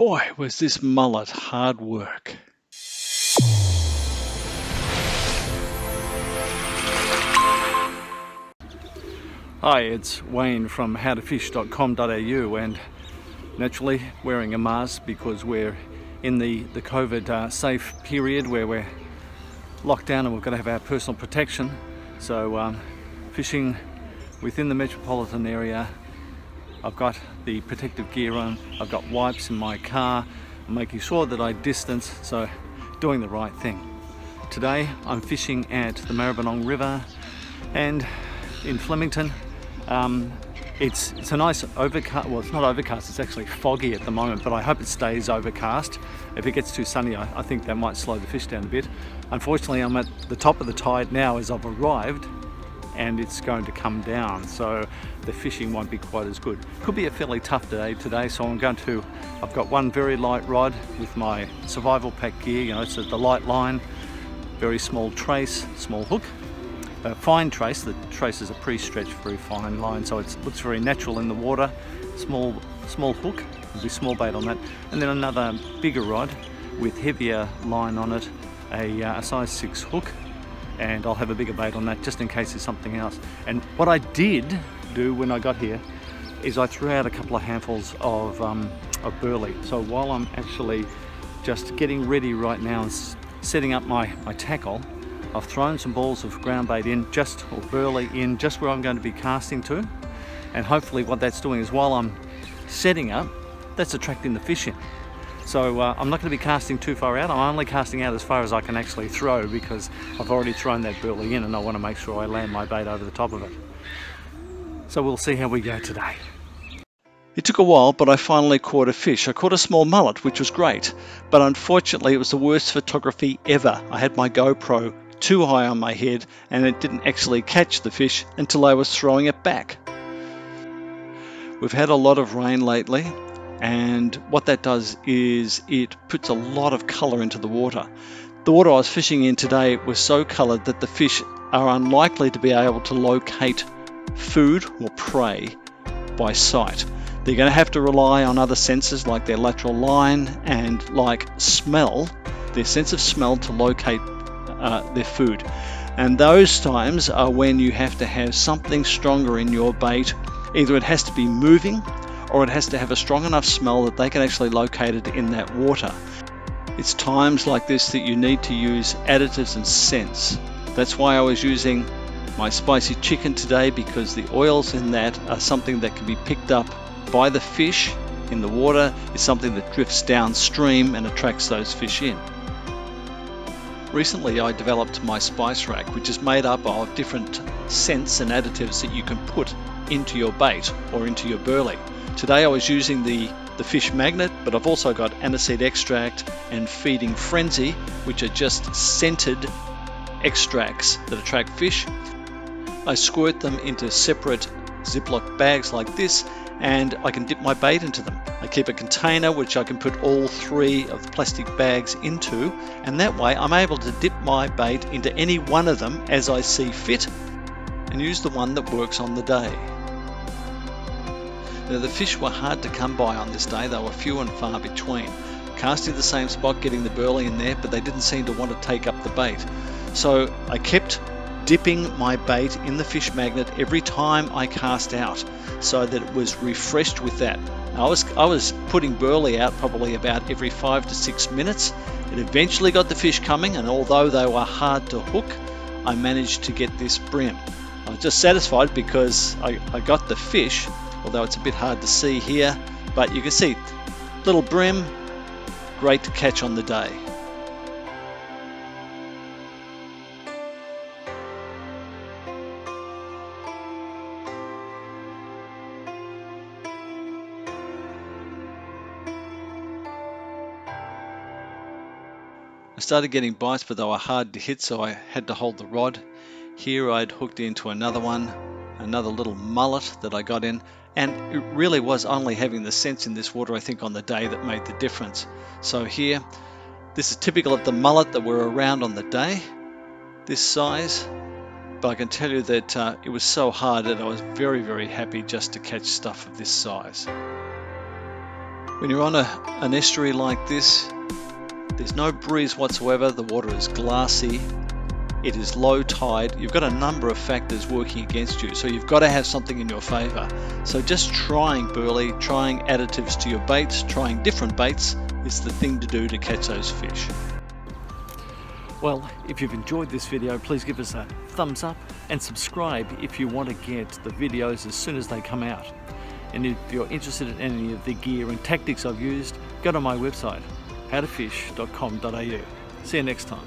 Boy, was this mullet hard work. Hi, it's Wayne from howtofish.com.au, and naturally wearing a mask because we're in the COVID safe period where we're locked down and we've got to have our personal protection. So fishing within the metropolitan area, I've got the protective gear on, I've got wipes in my car, I'm making sure that I distance, so doing the right thing. Today I'm fishing at the Maribyrnong River and in Flemington. It's a nice overcast, well it's not overcast, it's actually foggy at the moment, but I hope it stays overcast. If it gets too sunny, I think that might slow the fish down a bit. Unfortunately, I'm at the top of the tide now as I've arrived, and it's going to come down, so the fishing won't be quite as good. Could be a fairly tough day today, so I've got one very light rod with my survival pack gear, you know, it's the light line, very small trace, small hook, fine trace. The trace is a pre-stretched, very fine line, so it looks very natural in the water. Small hook, there'll be small bait on that, and then another bigger rod with heavier line on it, a size 6 hook, and I'll have a bigger bait on that just in case there's something else. And what I did do when I got here is I threw out a couple of handfuls of burley. So while I'm actually just getting ready right now and setting up my tackle, I've thrown some balls of ground bait in, or burley in, just where I'm going to be casting to. And hopefully what that's doing is while I'm setting up, that's attracting the fish in. So I'm not going to be casting too far out, I'm only casting out as far as I can actually throw because I've already thrown that burley in and I want to make sure I land my bait over the top of it. So we'll see how we go today. It took a while, but I finally caught a fish. I caught a small mullet, which was great, but unfortunately it was the worst photography ever. I had my GoPro too high on my head and it didn't actually catch the fish until I was throwing it back. We've had a lot of rain lately, and what that does is it puts a lot of colour into the water. The water I was fishing in today was so coloured that the fish are unlikely to be able to locate food or prey by sight. They're going to have to rely on other senses like their lateral line and like smell, their sense of smell to locate their food. And those times are when you have to have something stronger in your bait. Either it has to be moving or it has to have a strong enough smell that they can actually locate it in that water. It's times like this that you need to use additives and scents. That's why I was using my spicy chicken today, because the oils in that are something that can be picked up by the fish in the water. It's something that drifts downstream and attracts those fish in. Recently I developed my spice rack, which is made up of different scents and additives that you can put into your bait or into your burley. Today I was using the fish magnet, but I've also got aniseed extract and feeding frenzy, which are just scented extracts that attract fish. I squirt them into separate Ziploc bags like this, and I can dip my bait into them. I keep a container which I can put all 3 of the plastic bags into, and that way I'm able to dip my bait into any one of them as I see fit and use the one that works on the day. Now, the fish were hard to come by on this day. They were few and far between. Casting the same spot, getting the burley in there, but they didn't seem to want to take up the bait. So I kept dipping my bait in the fish magnet every time I cast out, so that it was refreshed with that. I was putting burley out probably about every 5 to 6 minutes. It eventually got the fish coming, and although they were hard to hook, I managed to get this brim. I was just satisfied because I got the fish, although it's a bit hard to see here, but you can see little brim, great to catch on the day. I started getting bites, but they were hard to hit, so I had to hold the rod. Here I'd hooked into another one, another little mullet that I got in, and it really was only having the scents in this water, I think, on the day that made the difference. So here, this is typical of the mullet that were around on the day, this size, but I can tell you that it was so hard that I was very, very happy just to catch stuff of this size. When you're on an estuary like this, there's no breeze whatsoever, the water is glassy, it is low tide, you've got a number of factors working against you, so you've got to have something in your favour. So just trying burley, trying additives to your baits, trying different baits is the thing to do to catch those fish. Well, if you've enjoyed this video, please give us a thumbs up and subscribe if you want to get the videos as soon as they come out. And if you're interested in any of the gear and tactics I've used, go to my website, howtofish.com.au. See you next time.